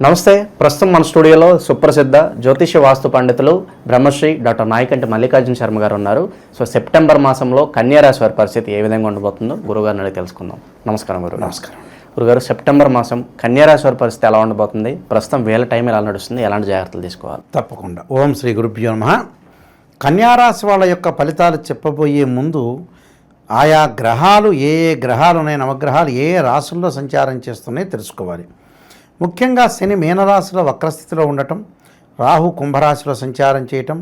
నమస్తే. ప్రస్తుతం మన స్టూడియోలో సుప్రసిద్ధ జ్యోతిష్య వాస్తు పండితులు బ్రహ్మశ్రీ డాక్టర్ నాయకంటి మల్లికార్జున శర్మ గారు ఉన్నారు. సో సెప్టెంబర్ మాసంలో కన్యా రాశి వారి పరిస్థితి ఏ విధంగా ఉండబోతుందో గురుగారిని అడిగి తెలుసుకుందాం. నమస్కారం గురు. నమస్కారం గురుగారు, సెప్టెంబర్ మాసం కన్యా రాశి వారి పరిస్థితి ఎలా ఉండబోతుంది? ప్రస్తుతం వేళ టైం ఎలా నడుస్తుంది? ఎలాంటి జాగ్రత్తలు తీసుకోవాలి? తప్పకుండా. ఓం శ్రీ గురుభ్యో నమః. కన్యారాశి వాళ్ళ యొక్క ఫలితాలు చెప్పబోయే ముందు ఆయా గ్రహాలు ఏ గ్రహాలు ఉన్నాయి, నవగ్రహాలు ఏ రాశుల్లో సంచారం చేస్తున్నాయో తెలుసుకోవాలి. ముఖ్యంగా శని మీనరాశిలో వక్రస్థితిలో ఉండటం, రాహు కుంభరాశిలో సంచారం చేయటం,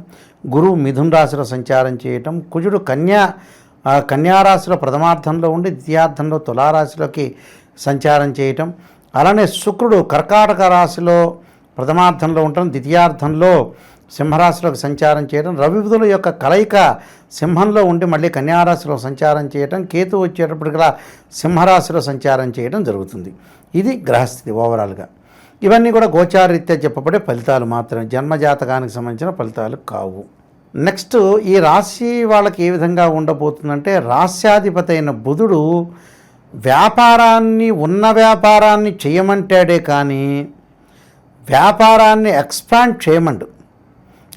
గురువు మిథున రాశిలో సంచారం చేయటం, కుజుడు కన్యారాశిలో ప్రథమార్థంలో ఉండి ద్వితీయార్థంలో తులారాశిలోకి సంచారం చేయటం, అలానే శుక్రుడు కర్కాటక రాశిలో ప్రథమార్థంలో ఉండటం, ద్వితీయార్థంలో సింహరాశిలోకి సంచారం చేయడం, రవి బుధుల యొక్క కలయిక సింహంలో ఉండి మళ్ళీ కన్యారాశిలో సంచారం చేయడం, కేతు వచ్చేటప్పటికలా సింహరాశిలో సంచారం చేయడం జరుగుతుంది. ఇది గ్రహస్థితి ఓవరాల్గా. ఇవన్నీ కూడా గోచారరీత్యా చెప్పబడే ఫలితాలు మాత్రమే, జన్మజాతకానికి సంబంధించిన ఫలితాలు కావు. నెక్స్ట్ ఈ రాశి వాళ్ళకి ఏ విధంగా ఉండబోతుందంటే, రాశ్యాధిపతి అయిన బుధుడు ఉన్న వ్యాపారాన్ని చేయమంటాడే కానీ వ్యాపారాన్ని ఎక్స్పాండ్ చేయమండు.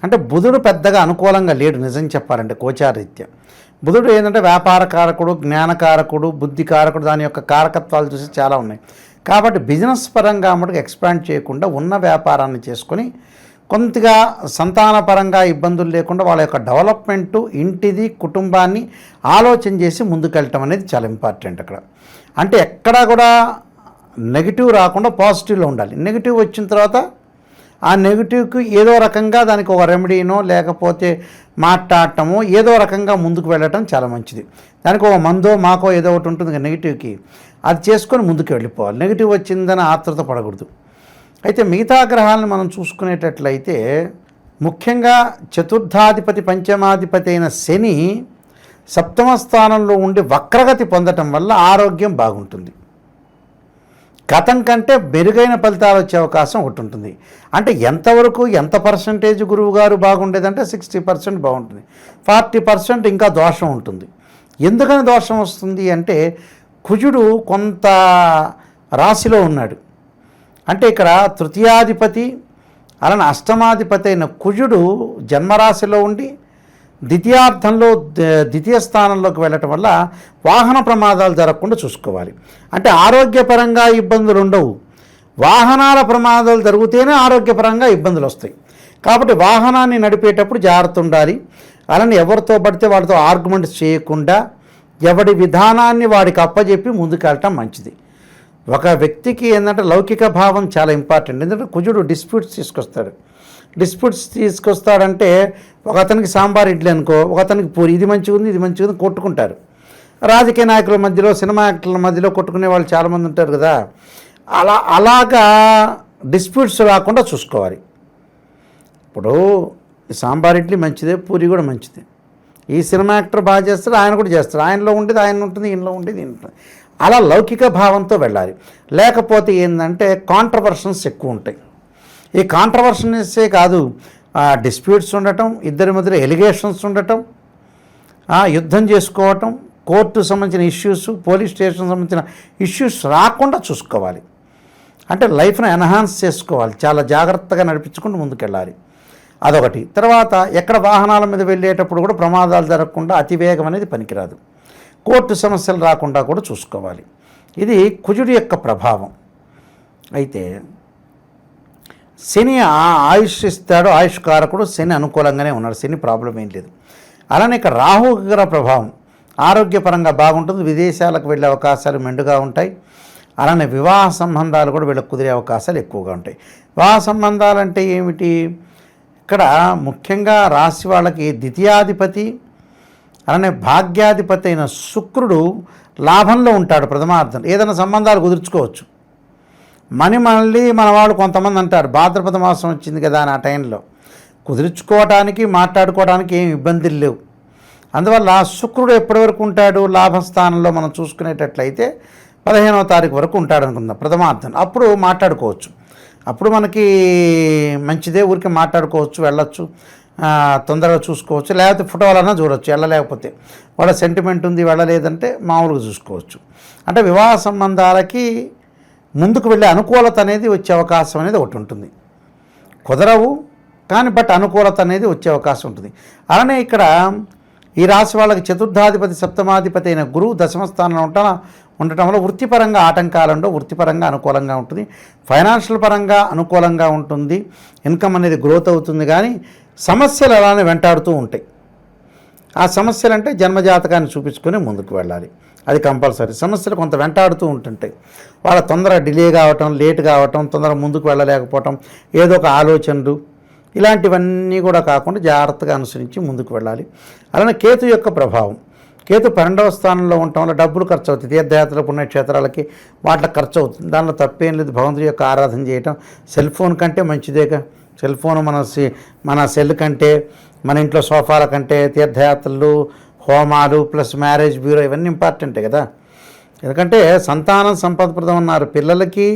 అంటే బుధుడు పెద్దగా అనుకూలంగా లేడు నిజం చెప్పాలంటే గోచారరీత్యా. బుధుడు ఏంటంటే వ్యాపారకారకుడు, జ్ఞానకారకుడు, బుద్ధికారకుడు, దాని యొక్క కారకత్వాలు చూసి చాలా ఉన్నాయి. కాబట్టి బిజినెస్ పరంగా మటుకు ఎక్స్పాండ్ చేయకుండా ఉన్న వ్యాపారాన్ని చేసుకొని కొంతగా సంతానపరంగా ఇబ్బందులు లేకుండా వాళ్ళ యొక్క డెవలప్మెంటు, ఇంటిది, కుటుంబాన్ని ఆలోచన చేసి ముందుకెళ్ళటం అనేది చాలా ఇంపార్టెంట్ అక్కడ. అంటే ఎక్కడా కూడా నెగిటివ్ రాకుండా పాజిటివ్లో ఉండాలి. నెగిటివ్ వచ్చిన తర్వాత ఆ నెగిటివ్కి ఏదో రకంగా దానికి ఒక రెమెడీనో లేకపోతే మాట్లాడటమో ఏదో రకంగా ముందుకు వెళ్ళటం చాలా మంచిది. దానికి ఒక మందో మాకో ఏదో ఒకటి ఉంటుంది నెగిటివ్కి, అది చేసుకొని ముందుకు వెళ్ళిపోవాలి. నెగిటివ్ వచ్చిందని ఆతృత పడకూడదు. అయితే మిగతా గ్రహాలను మనం చూసుకునేటట్లయితే ముఖ్యంగా చతుర్థాధిపతి పంచమాధిపతి అయిన శని సప్తమ స్థానంలో ఉండి వక్రగతి పొందటం వల్ల ఆరోగ్యం బాగుంటుంది. గతం కంటే మెరుగైన ఫలితాలు వచ్చే అవకాశం ఒకటి ఉంటుంది. అంటే ఎంతవరకు ఎంత పర్సంటేజ్ గురువు గారు బాగుండేదంటే 60% బాగుంటుంది, 40% ఇంకా దోషం ఉంటుంది. ఎందుకని దోషం వస్తుంది అంటే కుజుడు కొంత రాశిలో ఉన్నాడు. అంటే ఇక్కడ తృతీయాధిపతి అలానే అష్టమాధిపతి అయిన కుజుడు జన్మరాశిలో ఉండి ద్వితీయ స్థానంలోకి వెళ్ళటం వల్ల వాహన ప్రమాదాలు జరగకుండా చూసుకోవాలి. అంటే ఆరోగ్యపరంగా ఇబ్బందులు ఉండవు, వాహనాల ప్రమాదాలు జరిగితేనే ఆరోగ్యపరంగా ఇబ్బందులు వస్తాయి. కాబట్టి వాహనాన్ని నడిపేటప్పుడు జాగ్రత్త ఉండాలి. అలానే ఎవరితో పడితే వాడితో ఆర్గ్యుమెంట్స్ చేయకుండా ఎవడి విధానాన్ని వాడికి అప్పచెప్పి ముందుకెళ్ళటం మంచిది. ఒక వ్యక్తికి ఏంటంటే లౌకిక భావం చాలా ఇంపార్టెంట్. ఎందుకంటే కుజుడు డిస్ప్యూట్స్ తీసుకొస్తాడంటే ఒక అతనికి సాంబార్ ఇడ్లీ అనుకో, ఒక అతనికి పూరి, ఇది మంచిగా ఉంది ఇది మంచిగా ఉంది కొట్టుకుంటారు. రాజకీయ నాయకుల మధ్యలో, సినిమా యాక్టర్ల మధ్యలో కొట్టుకునే వాళ్ళు చాలామంది ఉంటారు కదా. అలాగా డిస్ప్యూట్స్ రాకుండా చూసుకోవాలి. ఇప్పుడు సాంబార్ ఇడ్లీ మంచిదే, పూరి కూడా మంచిదే. ఈ సినిమా యాక్టర్ బాగా చేస్తాడు, ఆయన కూడా చేస్తాడు. ఆయనలో ఉండేది ఆయన ఉంటుంది, ఈయనలో ఉండేది ఈయన ఉంటుంది. అలా లౌకిక భావంతో వెళ్ళాలి. లేకపోతే ఏంటంటే కాంట్రవర్షన్స్ ఎక్కువ ఉంటాయి. ఈ కాంట్రవర్షన్సే కాదు, డిస్ప్యూట్స్ ఉండటం, ఇద్దరి మధ్యలో ఎలిగేషన్స్ ఉండటం, యుద్ధం చేసుకోవటం, కోర్టు సంబంధించిన ఇష్యూస్, పోలీస్ స్టేషన్ సంబంధించిన ఇష్యూస్ రాకుండా చూసుకోవాలి. అంటే లైఫ్ను ఎన్హాన్స్ చేసుకోవాలి, చాలా జాగ్రత్తగా నడిపించుకుంటూ ముందుకెళ్ళాలి. అదొకటి. తర్వాత ఎక్కడ వాహనాల మీద వెళ్ళేటప్పుడు కూడా ప్రమాదాలు జరగకుండా అతివేగం అనేది పనికిరాదు. కోర్టు సమస్యలు రాకుండా కూడా చూసుకోవాలి. ఇది కుజుడి యొక్క ప్రభావం. అయితే శని ఆయుష్ ఇస్తాడు, ఆయుష్ కారకుడు. శని అనుకూలంగానే ఉన్నాడు, శని ప్రాబ్లం ఏం లేదు. అలానే ఇక్కడ రాహు గ్రహ ప్రభావం ఆరోగ్యపరంగా బాగుంటుంది, విదేశాలకు వెళ్ళే అవకాశాలు మెండుగా ఉంటాయి. అలానే వివాహ సంబంధాలు కూడా వీళ్ళకి కుదిరే అవకాశాలు ఎక్కువగా ఉంటాయి. వివాహ సంబంధాలు అంటే ఏమిటి? ఇక్కడ ముఖ్యంగా రాశి వాళ్ళకి ద్వితీయాధిపతి అలానే భాగ్యాధిపతి అయిన శుక్రుడు లాభంలో ఉంటాడు ప్రథమార్థం. ఏదైనా సంబంధాలు కుదుర్చుకోవచ్చు. మళ్ళీ మన వాళ్ళు కొంతమంది అంటారు భాద్రపద మాసం వచ్చింది కదా అని, ఆ టైంలో కుదుర్చుకోవడానికి మాట్లాడుకోవడానికి ఏం ఇబ్బందులు లేవు. అందువల్ల శుక్రుడు ఎప్పటి వరకు ఉంటాడు లాభస్థానంలో మనం చూసుకునేటట్లయితే 15వ తారీఖు వరకు ఉంటాడు అనుకుందాం ప్రథమార్థం. అప్పుడు మాట్లాడుకోవచ్చు, అప్పుడు మనకి మంచిదే, ఊరికి మాట్లాడుకోవచ్చు, వెళ్ళొచ్చు, తొందరగా చూసుకోవచ్చు. లేకపోతే ఫోటోలన్నా చూడవచ్చు, వెళ్ళలేకపోతే వాళ్ళ సెంటిమెంట్ ఉంది వెళ్ళలేదంటే మామూలుగా చూసుకోవచ్చు. అంటే వివాహ సంబంధాలకి ముందుకు వెళ్ళే అనుకూలత అనేది వచ్చే అవకాశం అనేది ఒకటి ఉంటుంది. కుదరవు కానీ బట్ అనుకూలత అనేది వచ్చే అవకాశం ఉంటుంది. అలానే ఇక్కడ ఈ రాశి వాళ్ళకి చతుర్థాధిపతి సప్తమాధిపతి అయిన గురువు దశమ స్థానంలో ఉండటం వల్ల వృత్తిపరంగా ఆటంకాలు వృత్తిపరంగా అనుకూలంగా ఉంటుంది, ఫైనాన్షియల్ పరంగా అనుకూలంగా ఉంటుంది, ఇన్కమ్ అనేది గ్రోత్ అవుతుంది. కానీ సమస్యలు అలానే వెంటాడుతూ ఉంటాయి. ఆ సమస్యలు అంటే జన్మజాతకాన్ని చూపించుకొని ముందుకు వెళ్ళాలి, అది కంపల్సరీ. సమస్యలు కొంత వెంటాడుతూ ఉంటుంటాయి. వాళ్ళ తొందర డిలే కావటం, లేట్ కావటం, తొందర ముందుకు వెళ్ళలేకపోవటం, ఏదో ఒక ఆలోచనలు, ఇలాంటివన్నీ కూడా కాకుండా జాగ్రత్తగా అనుసరించి ముందుకు వెళ్ళాలి. అలానే కేతు యొక్క ప్రభావం, కేతు 12వ స్థానంలో ఉండటం వల్ల డబ్బులు ఖర్చు అవుతుంది. తీర్థయాత్రలు పుణ్యక్షేత్రాలకి వాటికి ఖర్చు అవుతుంది. దానిలో తప్పేం లేదు. భగవంతుడి యొక్క ఆరాధన చేయటం సెల్ ఫోన్ కంటే మంచిదేగా. సెల్ ఫోన్ మన సెల్ కంటే, మన ఇంట్లో సోఫాల కంటే తీర్థయాత్రలు, హోమాలు ప్లస్ మ్యారేజ్ బ్యూరో ఇవన్నీ ఇంపార్టెంటే కదా. ఎందుకంటే సంతానం సంపదప్రదం అన్నారు. పిల్లలకి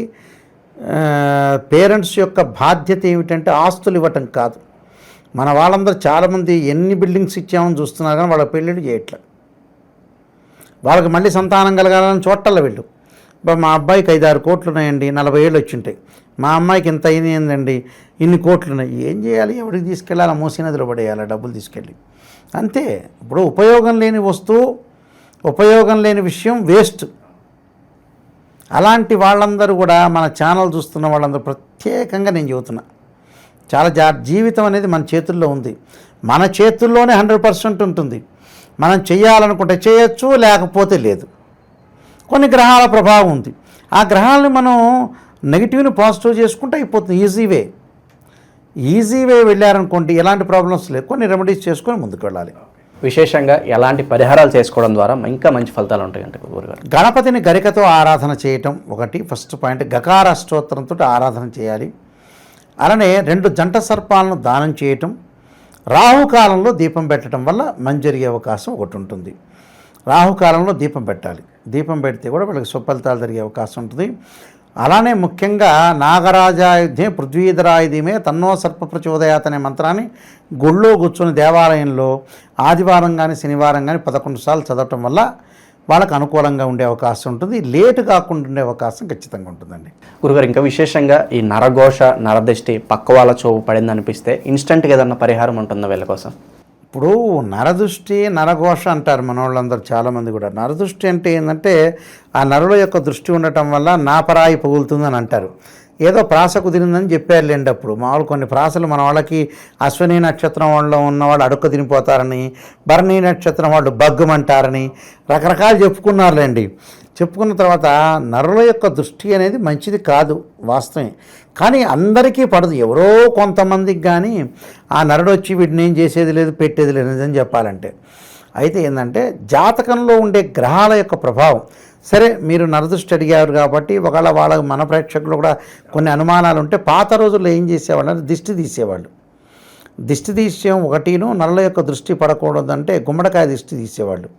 పేరెంట్స్ యొక్క బాధ్యత ఏమిటంటే ఆస్తులు ఇవ్వటం కాదు. మన వాళ్ళందరూ చాలామంది ఎన్ని బిల్డింగ్స్ ఇచ్చామని చూస్తున్నారు కానీ వాళ్ళ పెళ్ళిళ్ళు చేయట్లేదు. వాళ్ళకి మళ్ళీ సంతానం కలగాలని చూడాలి వీళ్ళు. మా అబ్బాయికి 5-6 కోట్లు ఉన్నాయండి, 40 ఏళ్ళు వచ్చి ఉంటాయి. మా అమ్మాయికి ఇంత అయిందండి, ఇన్ని కోట్లు ఉన్నాయి. ఏం చేయాలి? ఎవరికి తీసుకెళ్ళాలి? మూసినదిలో పడేయాలి డబ్బులు తీసుకెళ్ళి, అంతే. ఇప్పుడు ఉపయోగం లేని వస్తువు, ఉపయోగం లేని విషయం వేస్ట్. అలాంటి వాళ్ళందరూ కూడా మన ఛానల్ చూస్తున్న వాళ్ళందరూ ప్రత్యేకంగా నేను చెబుతున్నా, చాలా జీవితం అనేది మన చేతుల్లో ఉంది. మన చేతుల్లోనే 100% ఉంటుంది. మనం చేయాలనుకుంటే చేయొచ్చు, లేకపోతే లేదు. కొన్ని గ్రహాల ప్రభావం ఉంది. ఆ గ్రహాలని మనం నెగిటివ్ని పాజిటివ్ చేసుకుంటే అయిపోతుంది. ఈజీ వే వెళ్ళారనుకోండి, ఎలాంటి ప్రాబ్లమ్స్ లేవు. కొన్ని రెమెడీస్ చేసుకొని ముందుకు వెళ్ళాలి. విశేషంగా ఎలాంటి పరిహారాలు చేసుకోవడం ద్వారా ఇంకా మంచి ఫలితాలు ఉంటాయంటే గురుగారు? గణపతిని గరికతో ఆరాధన చేయటం ఒకటి ఫస్ట్ పాయింట్. గకార స్తోత్రంతో ఆరాధన చేయాలి. అలానే 2 జంట సర్పాలను దానం చేయటం, రాహుకాలంలో దీపం పెట్టడం వల్ల మంచి జరిగే అవకాశం ఒకటి ఉంటుంది. రాహుకాలంలో దీపం పెట్టాలి. దీపం పెడితే కూడా వాళ్ళకి సుఫలితాలు జరిగే అవకాశం ఉంటుంది. అలానే ముఖ్యంగా నాగరాజాయుధే పృథ్వీధరాయుధమే తన్నో సర్ప ప్రచోదయాత్ అనే మంత్రాన్ని గుళ్ళో కూర్చొని దేవాలయంలో ఆదివారం కానీ శనివారం కానీ 11 సార్లు చదవటం వల్ల వాళ్ళకు అనుకూలంగా ఉండే అవకాశం ఉంటుంది. లేటు కాకుండా ఉండే అవకాశం ఖచ్చితంగా ఉంటుందండి. గురుగారు, ఇంకా విశేషంగా ఈ నరఘోష, నరదృష్టి పక్క వాళ్ళ చోవు పడింది అనిపిస్తే ఇన్స్టెంట్గా ఏదన్నా పరిహారం ఉంటుందా వీళ్ళ కోసం? ఇప్పుడు నరదృష్టి, నరఘోష అంటారు మన వాళ్ళందరూ చాలామంది కూడా. నరదృష్టి అంటే ఏంటంటే ఆ నరుల యొక్క దృష్టి ఉండటం వల్ల నాపరాయి పగులుతుందని అంటారు. ఏదో ప్రాస కుదిరిందని చెప్పారులేండి. అప్పుడు మామూలు కొన్ని ప్రాసలు మన వాళ్ళకి అశ్విని నక్షత్రం వాళ్ళలో ఉన్నవాళ్ళు అడుక్క తినిపోతారని, భరణి నక్షత్రం వాళ్ళు బగ్గమంటారని రకరకాలు చెప్పుకున్నారులేండి. చెప్పుకున్న తర్వాత నరుల యొక్క దృష్టి అనేది మంచిది కాదు వాస్తవమే, కానీ అందరికీ పడదు. ఎవరో కొంతమందికి కానీ ఆ నరుడు వచ్చి వీటిని ఏం చేసేది లేదు, పెట్టేది లేదు అని చెప్పాలంటే. అయితే ఏంటంటే జాతకంలో ఉండే గ్రహాల యొక్క ప్రభావం. సరే, మీరు నరదృష్టి అడిగారు కాబట్టి ఒకవేళ వాళ్ళ మన ప్రేక్షకులు కూడా కొన్ని అనుమానాలు ఉంటే, పాత రోజుల్లో ఏం చేసేవాళ్ళు అంటే దిష్టి తీసేవాళ్ళు. దిష్టి తీసేయం ఒకటిను, నరుల యొక్క దృష్టి పడకూడదంటే గుమ్మడికాయ దిష్టి తీసేవాళ్ళు.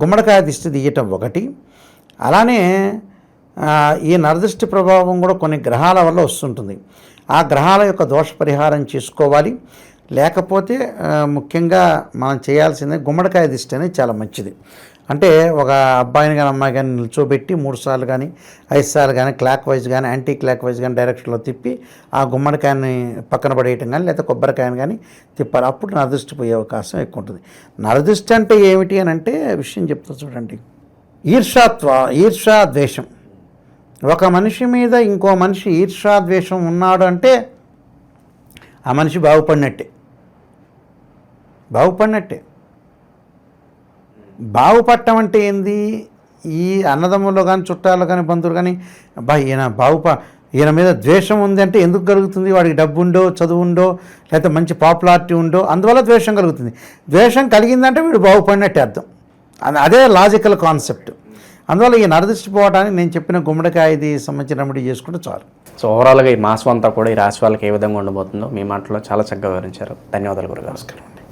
గుమ్మడికాయ దిష్టి తీయటం ఒకటి. అలానే ఈ నరదృష్టి ప్రభావం కూడా కొన్ని గ్రహాల వల్ల వస్తుంటుంది. ఆ గ్రహాల యొక్క దోష పరిహారం చేసుకోవాలి. లేకపోతే ముఖ్యంగా మనం చేయాల్సిందే గుమ్మడికాయ దిష్టి అనేది చాలా మంచిది. అంటే ఒక అబ్బాయిని కానీ అమ్మాయి కానీ నిల్చోబెట్టి 3 సార్లు కానీ 5 సార్లు కానీ క్లాక్ వైజ్ కానీ యాంటీ క్లాక్ వైజ్ కానీ డైరెక్షన్లో తిప్పి ఆ గుమ్మడికాయని పక్కన పడేయటం కానీ లేదా కొబ్బరికాయని కానీ తిప్పాలి. అప్పుడు నరదృష్టి పోయే అవకాశం ఎక్కువ ఉంటుంది. నరదృష్టి అంటే ఏమిటి అని అంటే విషయం చెప్తా చూడండి. ఈర్ష్యా ద్వేషం. ఒక మనిషి మీద ఇంకో మనిషి ఈర్ష్యా ద్వేషం ఉన్నాడు అంటే ఆ మనిషి బాగుపడినట్టే. బాగుపడటం అంటే ఏంది? ఈ అన్నదమ్ములు కానీ చుట్టాలు కానీ బంధువులు కానీ ఈయన మీద ద్వేషం ఉంది అంటే ఎందుకు కలుగుతుంది? వాడికి డబ్బు ఉందో, చదువు ఉందో, లేకపోతే మంచి పాపులారిటీ ఉందో, అందువల్ల ద్వేషం కలుగుతుంది. ద్వేషం కలిగిందంటే వీడు బాగుపడినట్టే అర్థం. అదే లాజికల్ కాన్సెప్ట్. అందువల్ల ఈ నరదృష్టి పోవడానికి నేను చెప్పిన గుమ్మడికాయది సంబంధించిన రెమెడీ చేసుకుంటే చాలు. సో ఓవరాల్గా ఈ మాసం అంతా కూడా ఈ రాశి వాళ్ళకి ఏ విధంగా ఉండబోతుందో మీ మాటలో చాలా చక్కగా వివరించారు. ధన్యవాదాలు గురుగారు. నమస్కారం.